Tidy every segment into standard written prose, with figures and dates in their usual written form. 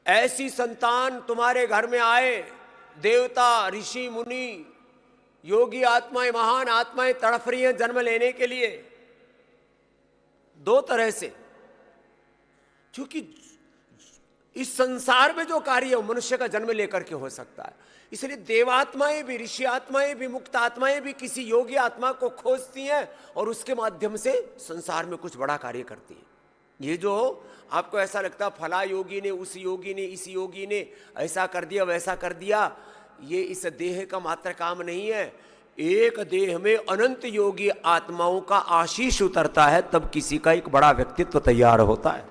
ऐसी संतान तुम्हारे घर में आए, देवता, ऋषि, मुनि, योगी आत्माएं, महान आत्माएं तड़फ रही हैं जन्म लेने के लिए। दो तरह से, क्योंकि इस संसार में जो कार्य है वो मनुष्य का जन्म लेकर के हो सकता है। इसलिए देवात्माएं भी, ऋषि आत्माएं भी, मुक्त आत्माएं भी किसी योगी आत्मा को खोजती हैं और उसके माध्यम से संसार में कुछ बड़ा कार्य करती हैं। ये जो आपको ऐसा लगता फला योगी ने, उस योगी ने, इस योगी ने ऐसा कर दिया, वैसा कर दिया, ये इस देह का मात्र काम नहीं है। एक देह में अनंत योगी आत्माओं का आशीष उतरता है, तब किसी का एक बड़ा व्यक्तित्व तैयार होता है।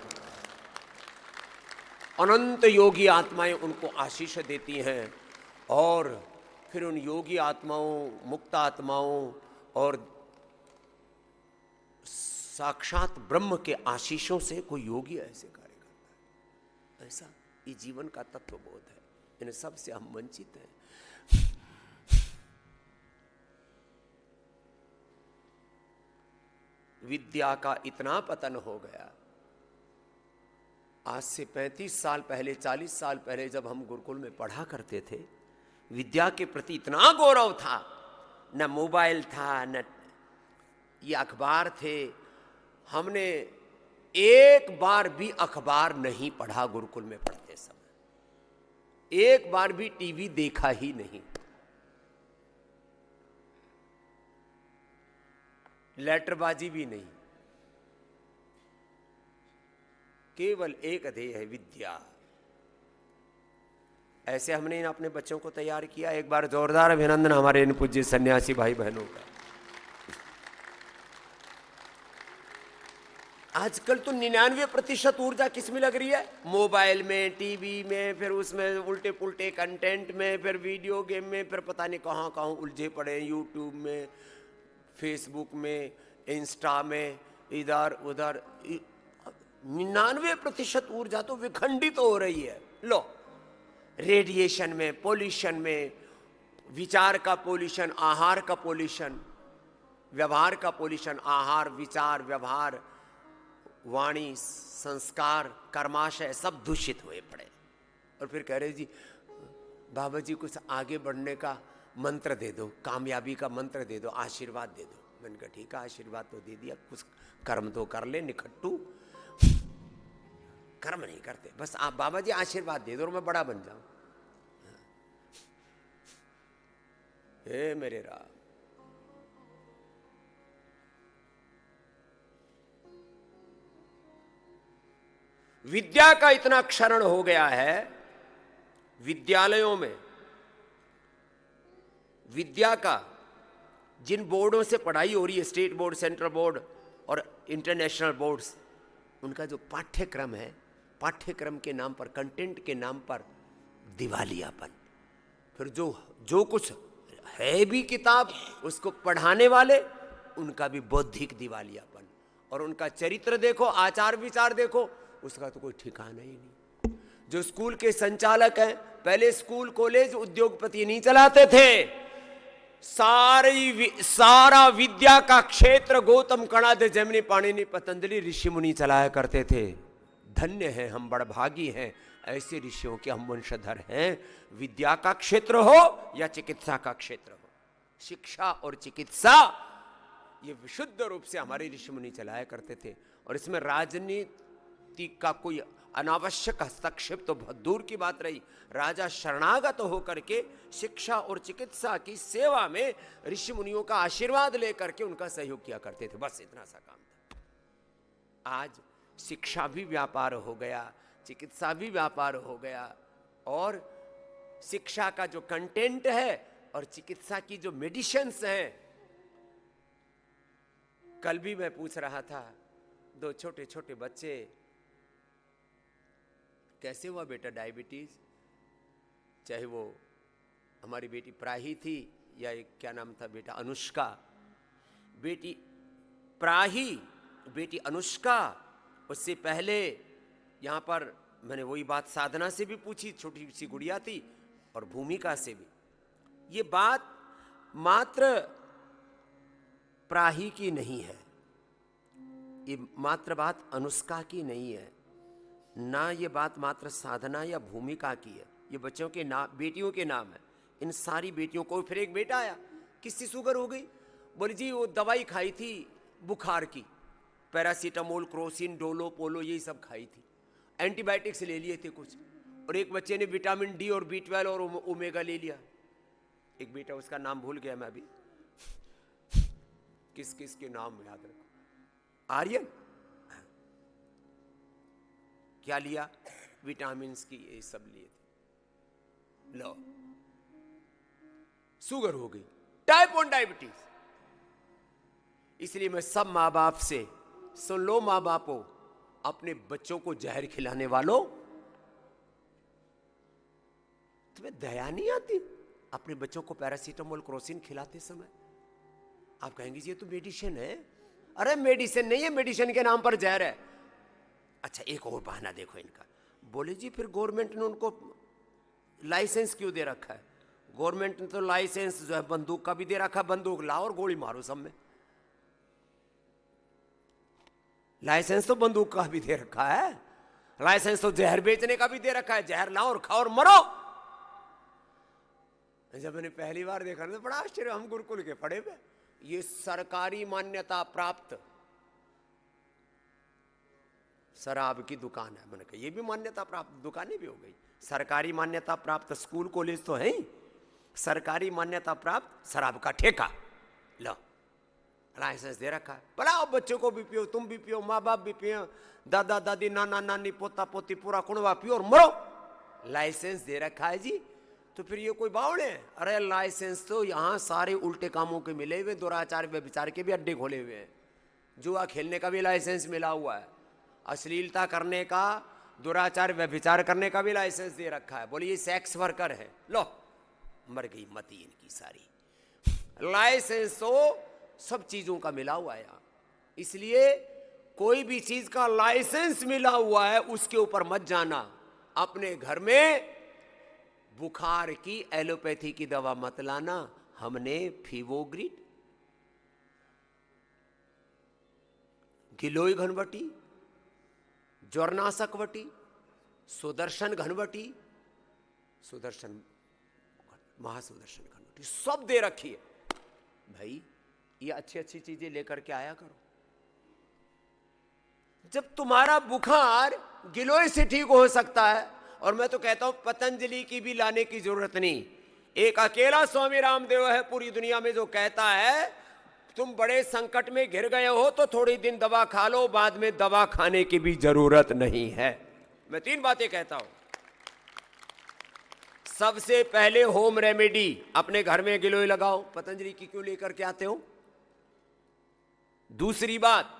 अनंत योगी आत्माएं उनको आशीष देती हैं और फिर उन योगी आत्माओं, मुक्त आत्माओं और साक्षात ब्रह्म के आशीषों से कोई योगी ऐसे कार्य करता है। ऐसा ये जीवन का तत्वबोध है। इन सब से हम वंचित हैं। विद्या का इतना पतन हो गया। आज से 35 साल पहले, 40 साल पहले जब हम गुरुकुल में पढ़ा करते थे, विद्या के प्रति इतना गौरव था। न मोबाइल था, न ये अखबार थे। हमने एक बार भी अखबार नहीं पढ़ा गुरुकुल में पढ़ते समय। एक बार भी टीवी देखा ही नहीं। लेटरबाजी भी नहीं। केवल एक ध्येय है, विद्या। ऐसे हमने अपने बच्चों को तैयार किया। एक बार जोरदार अभिनंदन हमारे इन पूज्य सन्यासी भाई बहनों का। आजकल तो 99% ऊर्जा किस में लग रही है? मोबाइल में, टीवी में, फिर उसमें उल्टे पुल्टे कंटेंट में, फिर वीडियो गेम में, फिर पता नहीं कहाँ कहाँ उलझे पड़े, यूट्यूब में, फेसबुक में, इंस्टा में, इधर उधर। 99% ऊर्जा तो विखंडित हो रही है। लो, रेडिएशन में, पोल्यूशन में, विचार का पोल्यूशन, आहार का पोल्यूशन, व्यवहार का पोल्यूशन, आहार, विचार, व्यवहार, वाणी, संस्कार, कर्माशय सब दूषित हुए पड़े। और फिर कह रहे जी बाबा जी कुछ आगे बढ़ने का मंत्र दे दो, कामयाबी का मंत्र दे दो, आशीर्वाद दे दो। मैंने कहा ठीक है, आशीर्वाद तो दे दिया, कुछ कर्म तो कर ले। निखट्टू कर्म नहीं करते, बस आप बाबा जी आशीर्वाद दे दो और मैं बड़ा बन जाऊं। हे मेरे राम, विद्या का इतना क्षरण हो गया है। विद्यालयों में विद्या का जिन बोर्डों से पढ़ाई हो रही है, स्टेट बोर्ड, सेंट्रल बोर्ड और इंटरनेशनल बोर्ड्स, उनका जो पाठ्यक्रम है, पाठ्यक्रम के नाम पर, कंटेंट के नाम पर दिवालियापन। फिर जो कुछ है भी किताब, उसको पढ़ाने वाले, उनका भी बौद्धिक दिवालियापन। और उनका चरित्र देखो, आचार विचार देखो, उसका तो कोई ठिकाना ही नहीं। जो स्कूल के संचालक हैं, पहले स्कूल कॉलेज उद्योगपति नहीं चलाते थे। सारा विद्या का क्षेत्र गौतम, कणाद, जैमिनी, पाणिनि, पतंजलि ऋषि मुनि चलाया करते थे। धन्य हैं हम, बड़भागी हैं, ऐसे ऋषियों के हम वंशधर हैं। विद्या का क्षेत्र हो या चिकित्सा का क्षेत्र हो, शिक्षा और चिकित्सा ये विशुद्ध रूप से हमारे ऋषि मुनि चलाया करते थे। और इसमें राजनीति का कोई अनावश्यक हस्तक्षेप तो बहुत दूर की बात रही। राजा शरणागत होकर के शिक्षा और चिकित्सा की सेवा में ऋषि मुनियों का आशीर्वाद लेकर के उनका सहयोग किया करते थे। बस इतना सा काम था। आज शिक्षा भी व्यापार हो गया, चिकित्सा भी व्यापार हो गया, और शिक्षा का जो कंटेंट है और चिकित्सा की जो मेडिसिन्स हैं। कल भी मैं पूछ रहा था, दो छोटे छोटे बच्चे, कैसे हुआ बेटा डायबिटीज? चाहे वो हमारी बेटी प्राही थी या एक क्या नाम था बेटा, अनुष्का। बेटी प्राही, बेटी अनुष्का। उससे पहले यहाँ पर मैंने वही बात साधना से भी पूछी, छोटी सी गुड़िया थी, और भूमिका से भी। ये बात मात्र प्राही की नहीं है, ये मात्र बात अनुष्का की नहीं है। ना ये बात मात्र साधना या भूमिका की है, ये बच्चों के नाम, बेटियों के नाम है। इन सारी बेटियों को, फिर एक बेटा आया, किससे शुगर हो गई, बोली जी वो दवाई खाई थी बुखार की, पैरासीटामोल, क्रोसिन, डोलो, पोलो, यही सब खाई थी, एंटीबायोटिक्स ले लिए थे कुछ। और एक बच्चे ने विटामिन डी और B12 और ओमेगा ले लिया। एक बेटा, उसका नाम भूल गया मैं अभी, किस किस के नाम याद रखो, आर्यन, क्या लिया, विटामिन की ये सब लिए थे, लो शुगर हो गई, टाइप 1 डायबिटीज। इसलिए मैं सब माँ बाप से, सुन लो माँ बापों, अपने बच्चों को जहर खिलाने वालों, तुम्हें दया नहीं आती अपने बच्चों को पैरासीटामोल, क्रोसिन खिलाते समय? आप कहेंगे ये तो मेडिसिन है। अरे मेडिसिन नहीं है, मेडिसिन के नाम पर जहर है। अच्छा एक और बहाना देखो इनका, बोले जी फिर गवर्नमेंट ने उनको लाइसेंस क्यों दे रखा है? गवर्नमेंट ने तो लाइसेंस जो है बंदूक का भी दे रखा है, बंदूक लाओ और गोली मारो सब में। लाइसेंस तो बंदूक का भी दे रखा है, लाइसेंस तो जहर बेचने का भी दे रखा है, जहर लाओ और खाओ और मरो। जब मैंने पहली बार देखा ना, बड़ा आश्चर्य, हम गुरुकुल के पढ़े हुए, ये सरकारी मान्यता प्राप्त शराब की दुकान है। मैंने कहा ये भी मान्यता प्राप्त दुकानें भी हो गई, सरकारी मान्यता प्राप्त स्कूल कॉलेज तो है ही, सरकारी मान्यता प्राप्त शराब का ठेका, लो लाइसेंस दे रखा है। बुलाओ बच्चों को भी पियो, तुम भी पियो, माँ बाप भी पियो, दादा दादी, नाना नानी, पोता पोती, पूरा कुणवा पियो और मरो। लाइसेंस दे रखा है जी, तो फिर ये कोई बावड़े हैं? अरे लाइसेंस तो यहाँ सारे उल्टे कामों के मिले हुए, दुराचार व्यभिचार के भी अड्डे खोले हुए हैं, जुआ खेलने का भी लाइसेंस मिला हुआ है, अश्लीलता करने का, दुराचार व्यभिचार करने का भी लाइसेंस दे रखा है। बोलिए सेक्स वर्कर है, लो मर गई मती इनकी सारी। लाइसेंस तो सब चीजों का मिला हुआ है यहाँ, इसलिए कोई भी चीज का लाइसेंस मिला हुआ है उसके ऊपर मत जाना। अपने घर में बुखार की एलोपैथी की दवा मत लाना। हमने फीवोग्रिड, गिलोय घनवटी, ज्वरनाशक वटी, सुदर्शन घनवटी, सुदर्शन महासुदर्शन घनवटी सब दे रखी है। भाई ये अच्छी अच्छी चीजें लेकर के आया करो। जब तुम्हारा बुखार गिलोय से ठीक हो सकता है, और मैं तो कहता हूं पतंजलि की भी लाने की जरूरत नहीं, एक अकेला स्वामी रामदेव है पूरी दुनिया में जो कहता है तुम बड़े संकट में घिर गए हो तो थोड़ी दिन दवा खा लो, बाद में दवा खाने की भी जरूरत नहीं है। मैं 3 बातें कहता हूं। सबसे पहले होम रेमेडी, अपने घर में गिलोय लगाओ, पतंजलि की क्यों लेकर के आते हो? दूसरी बात,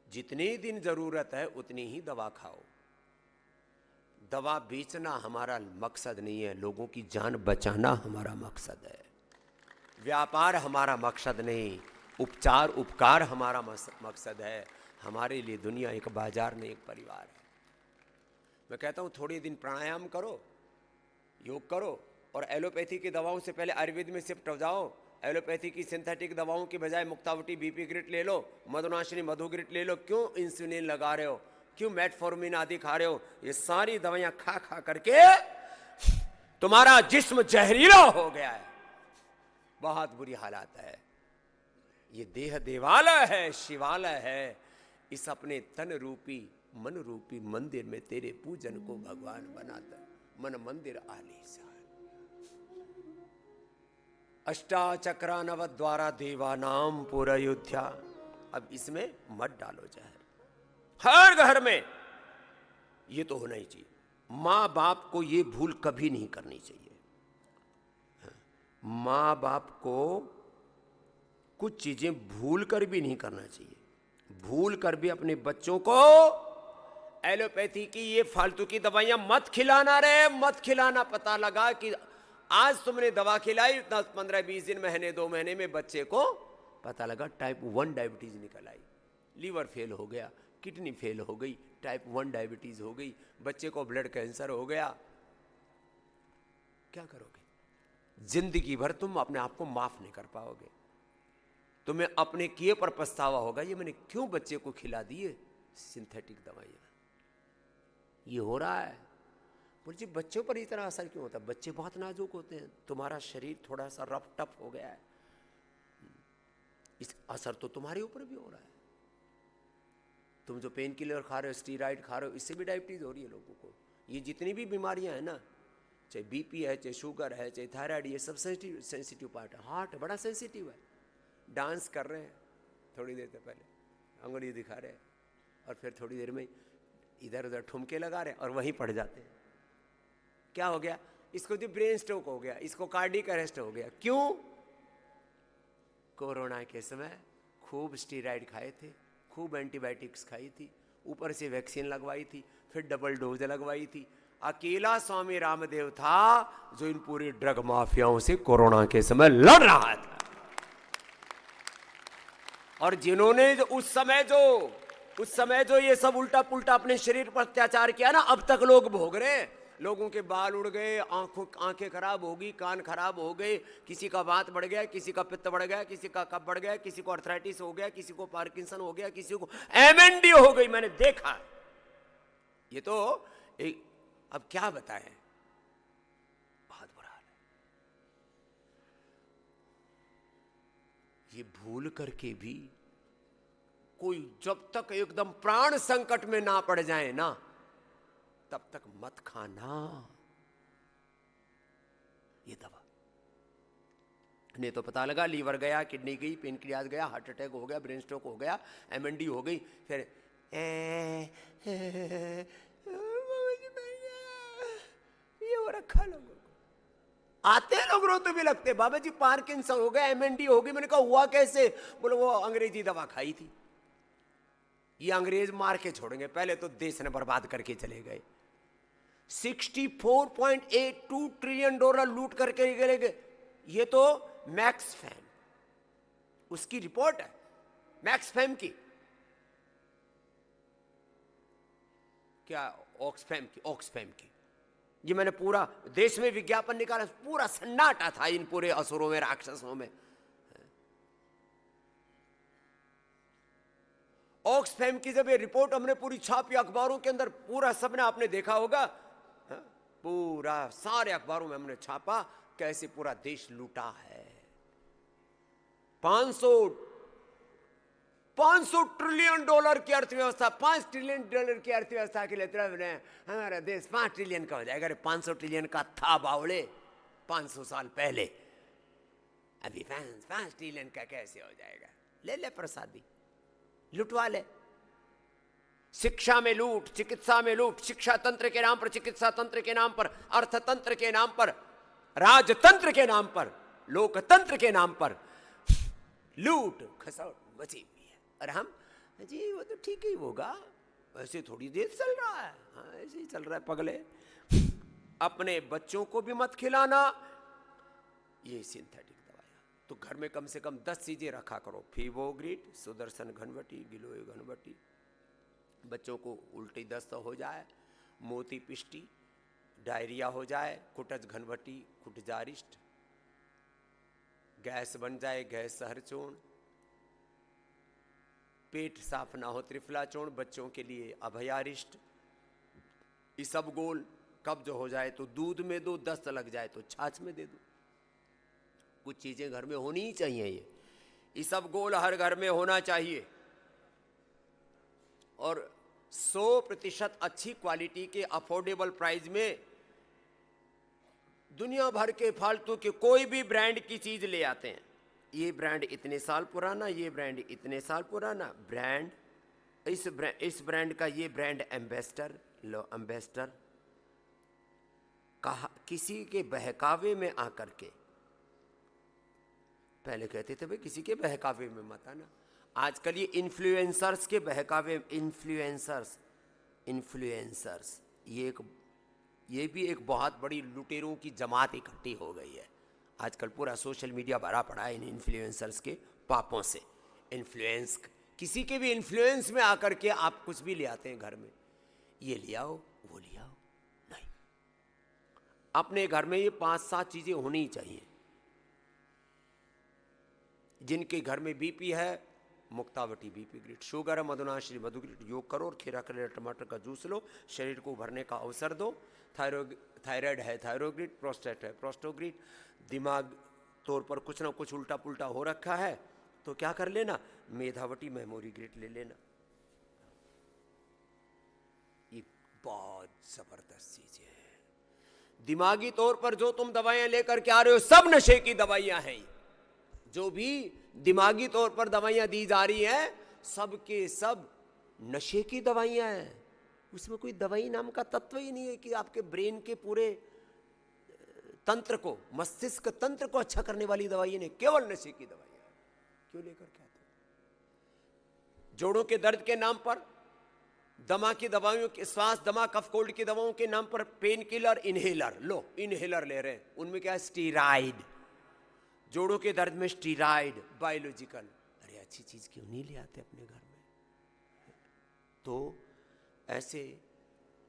जितने दिन जरूरत है उतनी ही दवा खाओ। दवा बेचना हमारा मकसद नहीं है, लोगों की जान बचाना हमारा मकसद है। व्यापार हमारा मकसद नहीं, उपचार उपकार हमारा मकसद है। हमारे लिए दुनिया एक बाजार नहीं, एक परिवार है। मैं कहता हूं थोड़े दिन प्राणायाम करो, योग करो, और एलोपैथी की दवाओं से पहले आयुर्वेद में शिफ्ट हो जाओ। एलोपैथी की सिंथेटिक दवाओं की बजाय मुक्तावटी बीपी ग्रिट ले लो, मधुनाशिनी मधु ग्रिट ले लो। क्यों इंसुलिन लगा रहे हो? क्यों मेटफॉर्मिन आदि खा रहे हो? ये सारी दवाइयां खा खा करके तुम्हारा जिस्म जहरीला हो गया है, बहुत बुरी हालत है। ये देह देवालय है, शिवालय है। इस अपने तन रूपी मन रूपी मंदिर में तेरे पूजन को भगवान बनाता है। मन मंदिर आलीशान, अष्टाचक्रा नव द्वारा देवानाम पुरयुध्या। अब इसमें मत डालो जहर। हर घर में ये तो होना ही चाहिए। मां बाप को ये भूल कभी नहीं करनी चाहिए। मां बाप को कुछ चीजें भूल कर भी नहीं करना चाहिए। भूल कर भी अपने बच्चों को एलोपैथी की ये फालतू की दवाइयां मत खिलाना रे, मत खिलाना। पता लगा कि आज तुमने दवा खिलाई 10, 15, 20 दिन, महीने, 2 महीने में बच्चे को पता लगा टाइप 1 डायबिटीज निकल आई, लीवर फेल हो गया, किडनी फेल हो गई, टाइप 1 डायबिटीज हो गई, बच्चे को ब्लड कैंसर हो गया। क्या करोगे? जिंदगी भर तुम अपने आप को माफ नहीं कर पाओगे। तुम्हें अपने किए पर पछतावा होगा, ये मैंने क्यों बच्चे को खिला दिए। सिंथेटिक दवाइयाँ, ये हो रहा है। बोल जी बच्चों पर इतना असर क्यों होता है? बच्चे बहुत नाजुक होते हैं, तुम्हारा शरीर थोड़ा सा रफ टफ हो गया है, इस असर तो तुम्हारे ऊपर भी हो रहा है। तुम जो पेन किलर खा रहे हो, स्टीराइड खा रहे हो, इससे भी डायबिटीज हो रही है लोगों को। ये जितनी भी बीमारियां हैं ना, चाहे बीपी है, चाहे शुगर है, चाहे थायराइड, ये सब सेंसिटिव पार्ट है। हार्ट बड़ा सेंसिटिव है। डांस कर रहे हैं, थोड़ी देर से पहले अंगुली दिखा रहे हैं, और फिर थोड़ी देर में इधर उधर ठुमके लगा रहे हैं और वहीं पड़ जाते हैं। क्या हो गया? इसको जो ब्रेन स्ट्रोक हो गया, इसको कार्डियक अरेस्ट हो गया। क्यों? कोरोना के समय खूब स्टीराइड खाए थे, खूब एंटीबायोटिक्स खाई थी, ऊपर से वैक्सीन लगवाई थी, फिर डबल डोज लगवाई थी। अकेला स्वामी रामदेव था जो इन पूरी ड्रग माफियाओं से कोरोना के समय लड़ रहा था। और जिन्होंने उस समय जो ये सब उल्टा पुल्टा अपने शरीर पर अत्याचार किया ना, अब तक लोग भोग रहे हैं। लोगों के बाल उड़ गए, आंखें खराब हो गई, कान खराब हो गए, किसी का वात बढ़ गया, किसी का पित्त बढ़ गया, किसी का कफ बढ़ गया, किसी को आर्थराइटिस हो गया, किसी को पार्किंसन हो गया, किसी को एमएनडी हो गई। मैंने देखा। ये तो अब क्या बताएं, बहुत बुरा हाल है। ये भूल करके भी कोई जब तक एकदम प्राण संकट में ना पड़ जाए ना, तब तक मत खाना ये दवा। नहीं तो पता लगा लीवर गया, किडनी गई, पेनक्रियास गया, हार्ट अटैक हो गया, ब्रेन स्ट्रोक हो गया, एमएनडी हो गई, फिर ये हो रखा। लोगों को आते हैं, लोग रोते भी लगते, बाबा जी पार्किंसन हो गया, एमएनडी हो गई। मैंने कहा हुआ कैसे? बोले वो अंग्रेजी दवा खाई थी। ये अंग्रेज मार के छोड़ेंगे, पहले तो देश ने बर्बाद करके चले गए। 64.82 ट्रिलियन डॉलर लूट करके गए। ये तो मैक्स फैम, उसकी रिपोर्ट है, मैक्स फैम की, क्या ऑक्सफैम की। ये मैंने पूरा देश में विज्ञापन निकाला, पूरा सन्नाटा था इन पूरे असुरों में, राक्षसों में। ऑक्सफैम की जब ये रिपोर्ट हमने पूरी छापी अखबारों के अंदर, पूरा सबने आपने देखा होगा, पूरा सारे अखबारों में हमने छापा कैसे पूरा देश लूटा है। 500 ट्रिलियन डॉलर की अर्थव्यवस्था, 5 ट्रिलियन डॉलर की अर्थव्यवस्था के लिए हमारा देश 5 ट्रिलियन का हो जाएगा। अरे 500 ट्रिलियन का था बावड़े 500 साल पहले, अभी 5 ट्रिलियन का कैसे हो जाएगा? ले प्रसादी, लुटवा ले। शिक्षा में लूट, चिकित्सा में लूट, शिक्षा तंत्र के नाम पर, चिकित्सा तंत्र के नाम पर, अर्थतंत्र के नाम पर, राजतंत्र के नाम पर, लोकतंत्र के नाम पर लूट खसौट मची हुई है। और हम जी वो तो ठीक ही होगा, ऐसे थोड़ी देर चल रहा है। हाँ ऐसे ही चल रहा है पगले। अपने बच्चों को भी मत खिलाना ये सिंथेटिक दवाइयाँ। तो घर में कम से कम 10 चीजें रखा करो। फीवोग्रिड, सुदर्शन घनवटी, गिलोय घनवटी। बच्चों को उल्टी दस्त हो जाए, मोती पिष्टी, डायरिया हो जाए, कुटज घनवटी, कुटजारिष्ट, गैस बन जाए, गैस सहरचूर्ण, पेट साफ ना हो, त्रिफलाचूर्ण, बच्चों के लिए अभयारिष्ट, इसबगोल, कब्ज हो जाए तो दूध में दो, दस्त लग जाए तो छाछ में दे दो। कुछ चीजें घर में होनी ही चाहिए। ये इसबगोल हर घर में होना चाहिए। और 100% अच्छी क्वालिटी के अफोर्डेबल प्राइस में दुनिया भर के फालतू के कोई भी ब्रांड की चीज ले आते हैं। ये ब्रांड इतने साल पुराना, ये ब्रांड इतने साल पुराना, ब्रांड इस ब्रांड का ये ब्रांड एम्बेसडर, लो एम्बेसडर, कहा किसी के बहकावे में आकर के। पहले कहते थे भाई किसी के बहकावे में मत आना, आजकल ये इन्फ्लुएंसर्स के बहकावे। इन्फ्लुएंसर्स ये भी एक बहुत बड़ी लुटेरों की जमात इकट्ठी हो गई है। आजकल पूरा सोशल मीडिया भरा पड़ा है इन इन्फ्लुएंसर्स के पापों से। इन्फ्लुएंस, किसी के भी इन्फ्लुएंस में आकर के आप कुछ भी ले आते हैं घर में, ये ले आओ वो ले आओ। नहीं, अपने घर में ये 5-7 चीजें होनी चाहिए। जिनके घर में बीपी है, मुक्तावटी बीपी ग्रिड, शुगर है मधुनाश्री मधु ग्रिड, योग करो और खीरा करेला टमाटर का जूस लो, शरीर को उभरने का अवसर दो। थायराइड है थायरोग्रिड, प्रोस्टेट है प्रोस्टोग्रिड, दिमाग तौर पर कुछ ना कुछ उल्टा पुल्टा हो रखा है तो क्या कर लेना, मेधावटी मेमोरी ग्रिड ले लेना। ये बहुत जबरदस्त चीजें हैं। दिमागी तौर पर जो तुम दवाइयां लेकर के आ रहे हो सब नशे की दवाइयां हैं। जो भी दिमागी तौर पर दवाइयां दी जा रही हैं सब के सब नशे की दवाइयां हैं। उसमें कोई दवाई नाम का तत्व ही नहीं है कि आपके ब्रेन के पूरे तंत्र को, मस्तिष्क तंत्र को अच्छा करने वाली दवाई नहीं, केवल नशे की दवाइयां क्यों लेकर के आते हो? जोड़ों के दर्द के नाम पर, दमा की दवाइयों के, श्वास दमा कफ कोल्ड की दवाओं के नाम पर पेन किलर इनहेलर लो, इनहेलर ले रहे हैं, उनमें क्या है, स्टीराइड। जोड़ों के दर्द में स्टीराइड बायोलॉजिकल। अरे अच्छी चीज क्यों नहीं ले आते अपने घर में? तो ऐसे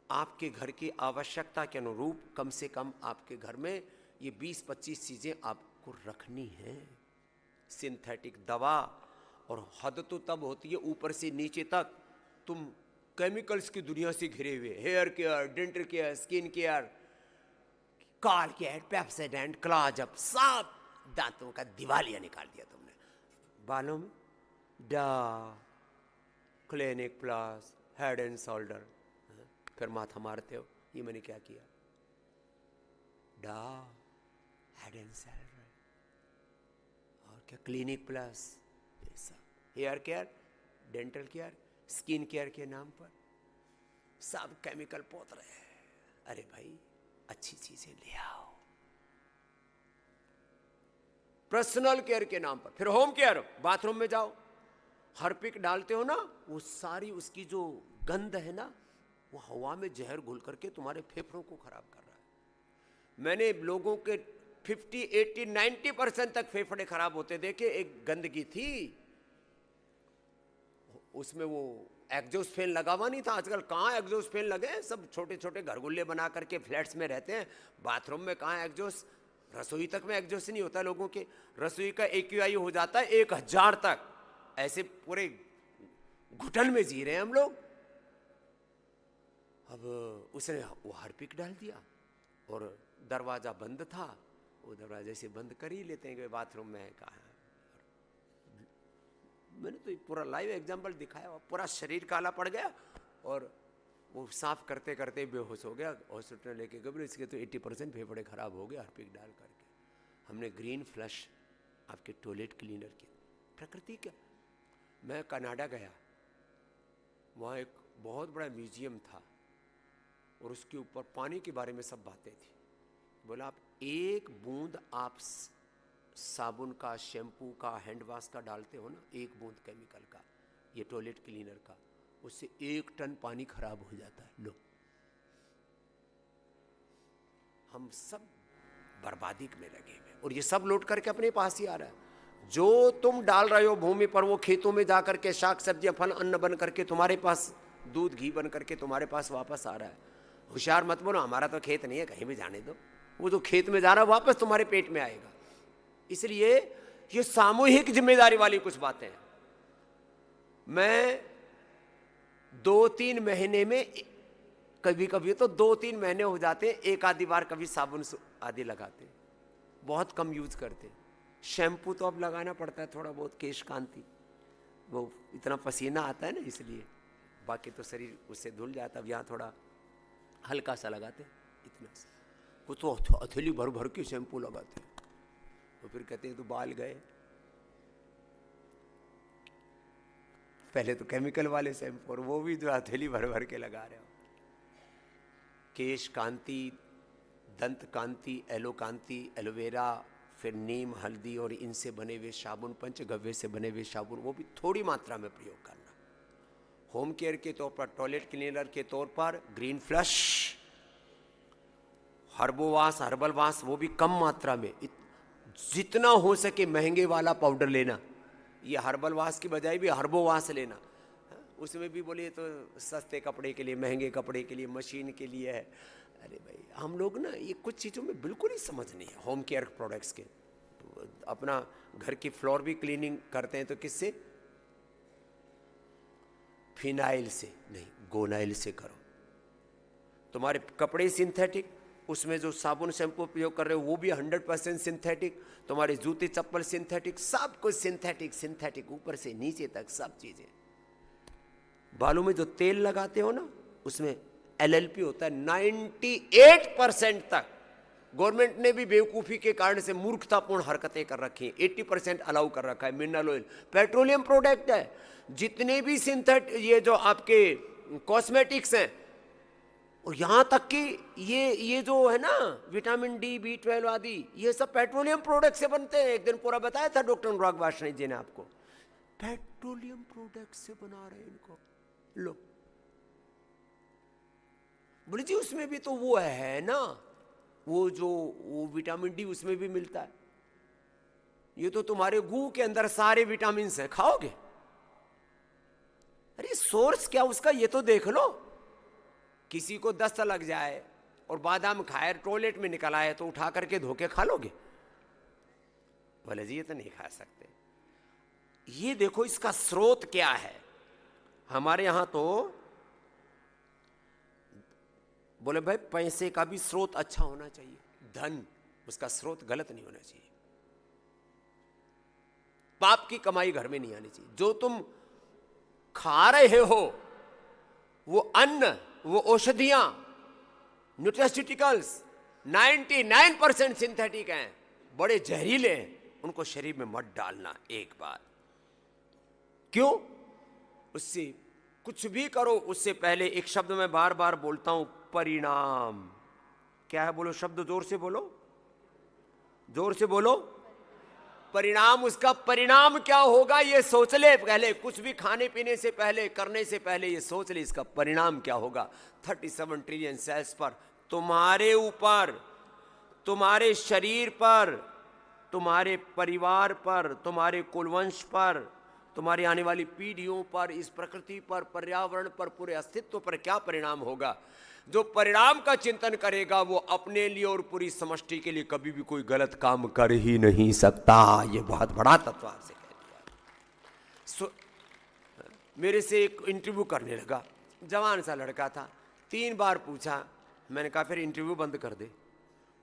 आपके घर की आवश्यकता के अनुरूप कम से कम आपके घर में ये 20-25 चीजें आपको रखनी है। सिंथेटिक दवा, और हद तो तब होती है ऊपर से नीचे तक तुम केमिकल्स की दुनिया से घिरे हुए, hair care, dental care, skin care, Colgate, Pepsodent, Closeup, सब दांतों का दिवालिया निकाल दिया तुमने। बालों में डा, clinic plus, head and shoulder, फिर माथा मारते हो, ये मैंने क्या किया, डा, हेड एंड शोल्डर, और क्या क्लिनिक प्लस, ऐसा hair care, dental care, skin care के नाम पर सब केमिकल पोत रहे हैं। अरे भाई अच्छी चीजें ले आओ। पर्सनल केयर के नाम पर, फिर होम केयर, बाथरूम में जाओ, हार्पिक डालते हो ना, वो सारी उसकी जो गंध है ना, वो हवा में जहर घुल करके तुम्हारे फेफड़ों को खराब कर रहा है। मैंने लोगों के 50, 80, 90% तक फेफड़े खराब होते देखे। एक गंदगी थी, उसमें वो एग्जॉस्ट फैन लगा हुआ नहीं था। आजकल कहाँ एग्जॉस्ट फैन लगे, सब छोटे छोटे घरगुल्ले बना करके फ्लैट्स में रहते हैं। बाथरूम में कहाँ एग्जॉस्ट, रसोई तक में एग्जॉस्ट नहीं होता लोगों के। रसोई का AQI हो जाता है 1000 तक, ऐसे पूरे घुटन में जी रहे हैं हम लोग। अब उसने वो हार्पिक डाल दिया और दरवाजा बंद था, वो दरवाजे से बंद कर ही लेते हैं कि बाथरूम में है कहाँ। मैंने तो पूरा लाइव एग्जाम्पल दिखाया, पूरा शरीर काला पड़ गया और वो साफ करते करते बेहोश हो गया। हॉस्पिटल लेके गए, इसके तो 80% फेफड़े खराब हो गए हार्पिक डाल करके। हमने ग्रीन फ्लश आपके टॉयलेट क्लीनर की, प्रकृति का। मैं कनाडा गया, वहाँ एक बहुत बड़ा म्यूजियम था और उसके ऊपर पानी के बारे में सब बातें थी। बोला आप एक बूंद आप साबुन का, शैम्पू का, हैंड वॉश का डालते हो ना, एक बूंद केमिकल का, ये टॉयलेट क्लीनर का, उससे 1 टन पानी खराब हो जाता है। लो, हम सब बर्बादी में लगे हुए और ये सब लौट करके अपने पास ही आ रहा है। जो तुम डाल रहे हो भूमि पर, वो खेतों में जा करके शाक सब्जियां फल अन्न बन करके तुम्हारे पास, दूध घी बन करके तुम्हारे पास वापस आ रहा है। होशियार मत बोलो हमारा तो खेत नहीं है, कहीं भी जाने दो, वो जो खेत में जा रहा है वापस तुम्हारे पेट में आएगा। इसलिए ये सामूहिक जिम्मेदारी वाली कुछ बातें हैं। मैं 2-3 महीने में, कभी कभी तो 2-3 महीने हो जाते हैं, एक आधी बार कभी साबुन आदि लगाते, बहुत कम यूज करते। शैम्पू तो अब लगाना पड़ता है थोड़ा बहुत, केश कांति, वो इतना पसीना आता है ना इसलिए, बाकी तो शरीर उससे धुल जाता। अब यहाँ थोड़ा हल्का सा लगाते, इतना सा। वो तो हथेली भर भर के शैम्पू लगाते, तो फिर कहते हैं तो बाल गए। पहले तो केमिकल वाले शैम्पू, और वो भी जो हथेली भर भर के लगा रहे हो। केश कांति, दंत कांति, एलो कांति, एलोवेरा, फिर नीम, हल्दी और इनसे बने हुए साबुन, पंचगव्य से बने हुए साबुन, वो भी थोड़ी मात्रा में प्रयोग करना। होम केयर के तौर पर, टॉयलेट क्लीनर के तौर पर ग्रीन फ्लश, हर्बोवास, हर्बल वास, वो भी कम मात्रा में। जितना हो सके महंगे वाला पाउडर लेना, ये हर्बल वास की बजाय भी हर्बोवास लेना। उसमें भी बोले तो सस्ते कपड़े के लिए, महंगे कपड़े के लिए, मशीन के लिए है। अरे भाई हम लोग ना ये कुछ चीज़ों में बिल्कुल ही समझ नहीं है। होम केयर प्रोडक्ट्स के, तो अपना घर की फ्लोर भी क्लीनिंग करते हैं तो किससे, फिनाइल से नहीं, गोनाइल से करो। तुम्हारे कपड़े सिंथेटिक, उसमें जो साबुन शैम्पू उपयोग कर रहे हो वो भी 100% सिंथेटिक, तुम्हारे जूते चप्पल सिंथेटिक, सब कुछ सिंथेटिक, सिंथेटिक ऊपर से नीचे तक सब चीजें। बालों में जो तेल लगाते हो ना उसमें LLP होता है 98% तक। गवर्नमेंट ने भी बेवकूफ़ी के कारण से मूर्खतापूर्ण हरकतें कर रखी हैं, 80% अलाउ कर रखा है। मिनरल ऑयल पेट्रोलियम प्रोडक्ट है। जितने भी सिंथेटिक ये जो आपके कॉस्मेटिक्स हैं, और यहाँ तक कि ये जो है ना विटामिन D, B12 आदि, ये सब पेट्रोलियम प्रोडक्ट से बनते हैं। एक दिन पूरा बताया था डॉक्टर अनुराग वार्ष्णेय जी ने आपको, पेट्रोलियम प्रोडक्ट से बना रहे हैं इनको। लो बोले जी उसमें भी तो वो है ना, वो विटामिन D उसमें भी मिलता है। ये तो तुम्हारे गू के अंदर सारे विटामिन हैं, खाओगे? अरे सोर्स क्या उसका ये तो देख लो। किसी को दस्त लग जाए और बादाम खाए, टॉयलेट में निकल आए, तो उठा करके धोके खा लोगे? बोले जी ये तो नहीं खा सकते। ये देखो इसका स्रोत क्या है। हमारे यहां तो बोले भाई पैसे का भी स्रोत अच्छा होना चाहिए, धन उसका स्रोत गलत नहीं होना चाहिए। पाप की कमाई घर में नहीं आनी चाहिए। जो तुम खा रहे हो वो अन्न, वो औषधियां, न्यूट्रास्यूटिकल्स 99% सिंथेटिक हैं, बड़े जहरीले हैं, उनको शरीर में मत डालना एक बार। क्यों? उससे कुछ भी करो उससे पहले एक शब्द मैं बार बार बोलता हूं, परिणाम। क्या है? बोलो, शब्द जोर से बोलो, जोर से बोलो। परिणाम, उसका परिणाम क्या होगा ये सोच ले पहले। कुछ भी खाने पीने से पहले, करने से पहले ये सोच ले इसका परिणाम क्या होगा। 37 ट्रिलियन सेल्स पर, तुम्हारे ऊपर, तुम्हारे शरीर पर, तुम्हारे परिवार पर, तुम्हारे कुलवंश पर, तुम्हारी आने वाली पीढ़ियों पर, इस प्रकृति पर, पर्यावरण पर, पूरे अस्तित्व पर क्या परिणाम होगा। जो परिणाम का चिंतन करेगा वो अपने लिए और पूरी समष्टि के लिए कभी भी कोई गलत काम कर ही नहीं सकता। ये बहुत बड़ा तत्व आपसे कह दिया। मेरे से एक इंटरव्यू करने लगा, जवान सा लड़का था। 3 बार पूछा, मैंने कहा फिर इंटरव्यू बंद कर दे।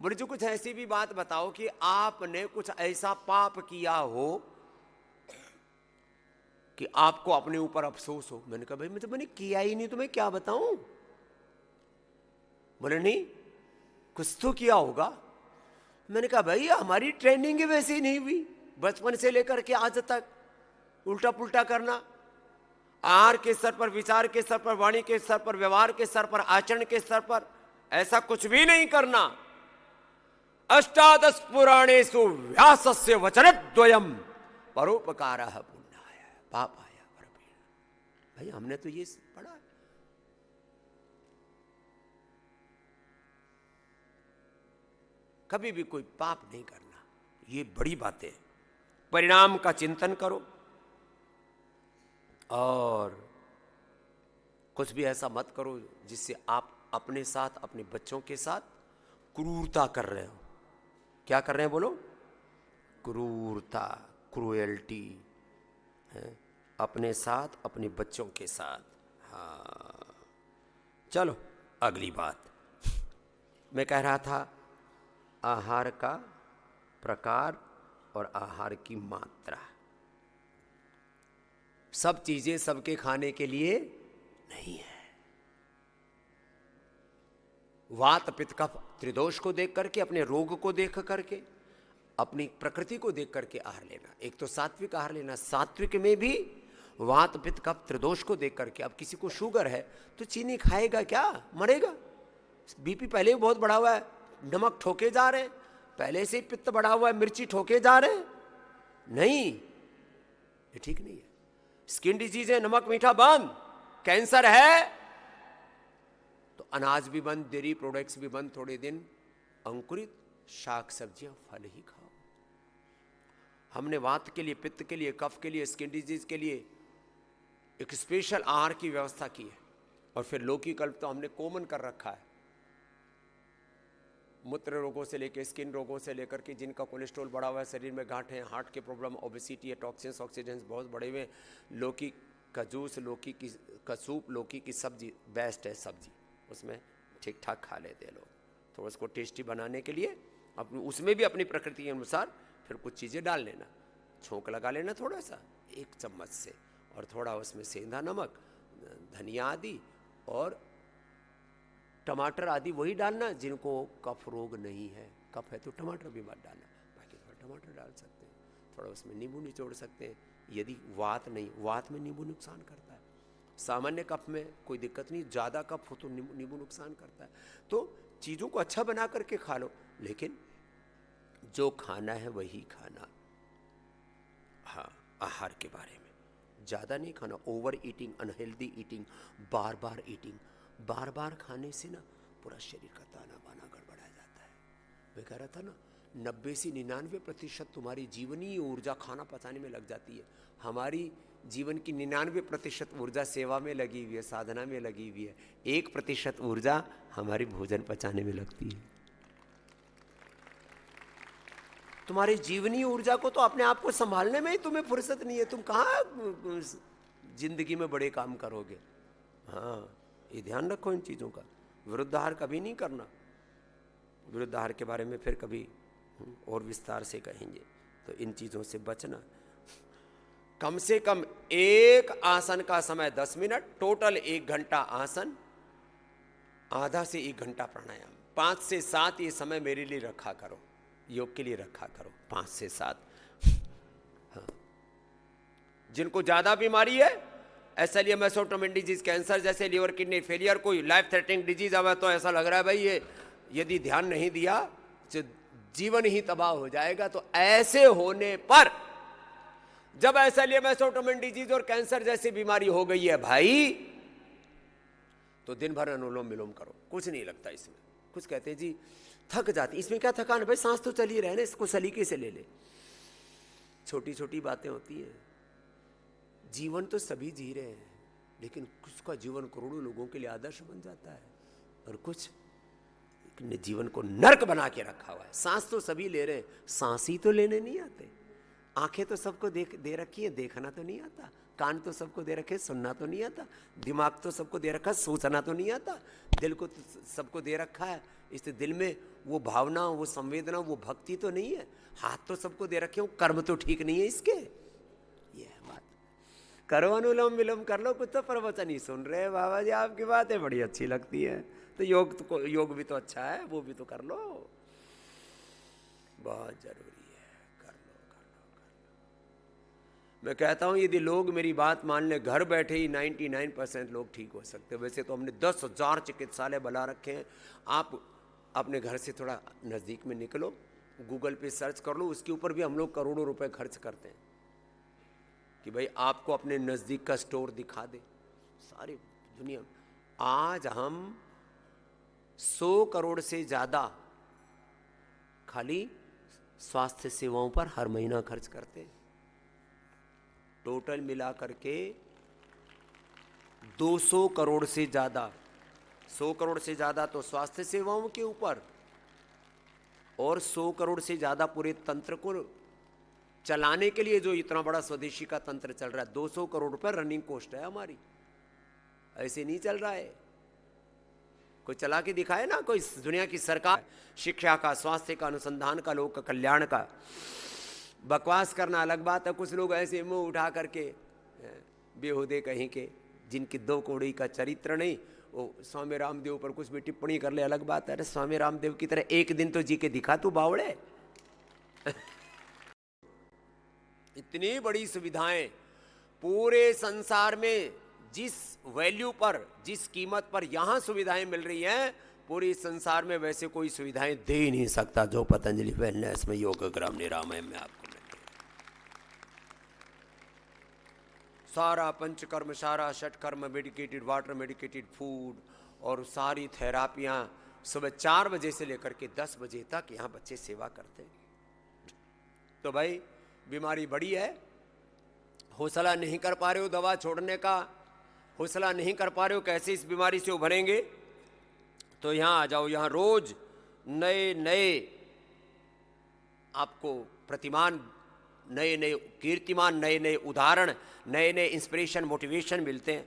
बोले जो कुछ ऐसी भी बात बताओ कि आपने कुछ ऐसा पाप किया हो कि आपको अपने ऊपर अफसोस हो। मैंने कहा भाई मैंने किया ही नहीं तो मैं क्या बताऊं। बोले नहीं कुछ तो किया होगा। मैंने कहा भाई हमारी ट्रेनिंग ही वैसी नहीं हुई, बचपन से लेकर के आज तक उल्टा पुल्टा करना, आहार के स्तर पर, विचार के स्तर पर, वाणी के स्तर पर, व्यवहार के स्तर पर, आचरण के स्तर पर ऐसा कुछ भी नहीं करना। 18 पुराणेषु व्यासस्य वचनद्वयम् परोपकारः पुण्याय पापाय परपीडा। भाई हमने तो ये पढ़ा है। कभी भी कोई पाप नहीं करना, ये बड़ी बात है। परिणाम का चिंतन करो और कुछ भी ऐसा मत करो जिससे आप अपने साथ, अपने बच्चों के साथ क्रूरता कर रहे हो। क्या कर रहे हैं बोलो? क्रूरता, क्रूएल्टी है अपने साथ, अपने बच्चों के साथ। हाँ चलो अगली बात मैं कह रहा था, आहार का प्रकार और आहार की मात्रा। सब चीजें सबके खाने के लिए नहीं है। वात पित्त कफ त्रिदोष को देख करके, अपने रोग को देख करके, अपनी प्रकृति को देख करके आहार लेना। एक तो सात्विक आहार लेना, सात्विक में भी वात पित्त कफ त्रिदोष को देख करके। अब किसी को शुगर है तो चीनी खाएगा क्या? मरेगा। बीपी पहले ही बहुत बढ़ा हुआ है, नमक ठोके जा रहे हैं, पहले से ही पित्त बढ़ा हुआ है, मिर्ची ठोके जा रहे हैं। नहीं, ये ठीक नहीं है। स्किन डिजीज है, नमक मीठा बंद। कैंसर है तो अनाज भी बंद, डेयरी प्रोडक्ट्स भी बंद। थोड़े दिन अंकुरित शाक सब्जियां, फल ही खाओ। हमने वात के लिए, पित्त के लिए, कफ के लिए, स्किन डिजीज के लिए एक स्पेशल आहार की व्यवस्था की है। और फिर लौकी कल्प तो हमने कॉमन कर रखा है। मूत्र रोगों से लेकर, स्किन रोगों से लेकर के, जिनका कोलेस्ट्रॉल बढ़ा हुआ है, शरीर में गांठ है, हार्ट के प्रॉब्लम, ओबेसिटी है, टॉक्सिन्स ऑक्सीडेंट्स बहुत बढ़े हुए हैं, लौकी का जूस, लौकी की का सूप, लौकी की सब्जी बेस्ट है सब्जी, उसमें ठीक ठाक खा लेते हैं लोग। थोड़ा उसको टेस्टी बनाने के लिए अपनी उसमें भी अपनी प्रकृति के अनुसार फिर कुछ चीज़ें डाल लेना, छोंक लगा लेना थोड़ा सा 1 चम्मच से, और थोड़ा उसमें सेंधा नमक, धनिया आदि और टमाटर आदि वही डालना जिनको कफ रोग नहीं है। कफ है तो टमाटर भी मत डालना, बाकी थोड़ा टमाटर डाल सकते हैं, थोड़ा उसमें नींबू निचोड़ सकते हैं। यदि वात नहीं, वात में नींबू नुकसान करता है, सामान्य कफ में कोई दिक्कत नहीं, ज़्यादा कफ हो तो नींबू नुकसान करता है। तो चीज़ों को अच्छा बना करके खा लो, लेकिन जो खाना है वही खाना। हाँ, आहार के बारे में ज़्यादा नहीं खाना, ओवर ईटिंग, अनहेल्दी ईटिंग, बार बार ईटिंग, बार बार खाने से ना पूरा शरीर का ताना बाना गड़बड़ा जाता है। मैं कह रहा था ना 90 से 99% तुम्हारी जीवनीय ऊर्जा खाना पचाने में लग जाती है। हमारी जीवन की 99% ऊर्जा सेवा में लगी हुई है, साधना में लगी हुई है, 1% ऊर्जा हमारी भोजन पचाने में लगती है। तुम्हारी जीवनीय ऊर्जा को तो अपने आप को संभालने में ही तुम्हें फुर्सत नहीं है, तुम कहाँ जिंदगी में बड़े काम करोगे। हाँ, ये ध्यान रखो इन चीज़ों का। विरुद्धाहार कभी नहीं करना, विरुद्धाहार के बारे में फिर कभी और विस्तार से कहेंगे। तो इन चीज़ों से बचना। कम से कम एक आसन का समय 10 मिनट, टोटल 1 घंटा आसन, आधा से 1 घंटा प्राणायाम, 5 से 7 ये समय मेरे लिए रखा करो, योग के लिए रखा करो, 5 से 7। हाँ, जिनको ज़्यादा बीमारी है, SLEMS, ऑटोइम्यून डिजीज, कैंसर जैसे लिवर किडनी फेलियर, कोई लाइफ थ्रेटनिंग डिजीज आवा तो ऐसा लग रहा है भाई ये यदि ध्यान नहीं दिया तो जीवन ही तबाह हो जाएगा। तो ऐसे होने पर जब SLEMS, ऑटोइम्यून डिजीज और कैंसर जैसी बीमारी हो गई है भाई, तो दिन भर अनुलोम विलोम करो, कुछ नहीं लगता इसमें। कुछ कहते हैं जी थक जाती, इसमें क्या थकान है भाई, सांस तो चली रहे ना, इसको सलीके से ले ले। छोटी छोटी बातें होती हैं। जीवन तो सभी जी रहे हैं, लेकिन कुछ का जीवन करोड़ों लोगों के लिए आदर्श बन जाता है, और कुछ ने जीवन को नर्क बना के रखा हुआ है। सांस तो सभी ले रहे हैं, सांस ही तो लेने नहीं आते। आंखें तो सबको दे रखी है, देखना तो नहीं आता। कान तो सबको दे रखे, सुनना तो नहीं आता। दिमाग तो सबको दे रखा, सोचना तो नहीं आता। दिल को तो सबको दे रखा है, इससे दिल में वो भावना, वो संवेदना, वो भक्ति तो नहीं है। हाथ तो सबको दे रखे, वो कर्म तो ठीक नहीं है इसके। ये है बात। करो अनुलोम विलोम कर लो, कुछ तो प्रवचन ही सुन रहे हैं बाबा जी, आपकी बातें बड़ी अच्छी लगती है। तो योग भी तो अच्छा है, वो भी तो कर लो, बहुत जरूरी है। कर लो। मैं कहता हूं यदि लोग मेरी बात मान ले, घर बैठे ही 99% लोग ठीक हो सकते। वैसे तो हमने 10,000 चिकित्सालय बना रखे हैं। आप अपने घर से थोड़ा नज़दीक में निकलो, गूगल पे सर्च कर लो, उसके ऊपर भी हम लोग करोड़ों रुपए खर्च करते हैं कि भाई आपको अपने नज़दीक का स्टोर दिखा दे। सारी दुनिया आज हम 100 करोड़ से ज़्यादा खाली स्वास्थ्य सेवाओं पर हर महीना खर्च करते हैं। टोटल मिला करके 200 करोड़ से ज़्यादा, 100 करोड़ से ज़्यादा तो स्वास्थ्य सेवाओं के ऊपर, और 100 करोड़ से ज़्यादा पूरे तंत्र को चलाने के लिए जो इतना बड़ा स्वदेशी का तंत्र चल रहा है। 200 करोड़ रुपए रनिंग कॉस्ट है हमारी। ऐसे नहीं चल रहा है, कोई चला के दिखाए ना, कोई दुनिया की सरकार। शिक्षा का, स्वास्थ्य का, अनुसंधान का, लोक कल्याण का बकवास करना अलग बात है। कुछ लोग ऐसे मुंह उठा करके बेहुदे कहीं के, जिनकी 2 कौड़ी का चरित्र नहीं, वो स्वामी रामदेव पर कुछ भी टिप्पणी कर ले, अलग बात है। अरे स्वामी रामदेव की तरह एक दिन तो जी के दिखा तू बावड़े। इतनी बड़ी सुविधाएं पूरे संसार में, जिस वैल्यू पर, जिस कीमत पर यहां सुविधाएं मिल रही हैं, पूरे संसार में वैसे कोई सुविधाएं दे ही नहीं सकता जो पतंजलि वेलनेस में, योगग्राम निरामयम में आपको मिलती है। सारा पंचकर्म, सारा षटकर्म, मेडिकेटेड वाटर, मेडिकेटेड फूड, और सारी थेरापियां सुबह 4 बजे से लेकर के 10 बजे तक यहाँ बच्चे सेवा करते हैं। तो भाई बीमारी बड़ी है, हौसला नहीं कर पा रहे हो दवा छोड़ने का, हौसला नहीं कर पा रहे हो कैसे इस बीमारी से उभरेंगे, तो यहाँ आ जाओ। यहाँ रोज नए नए आपको प्रतिमान नए नए कीर्तिमान, नए नए उदाहरण, नए नए इंस्पिरेशन, मोटिवेशन मिलते हैं।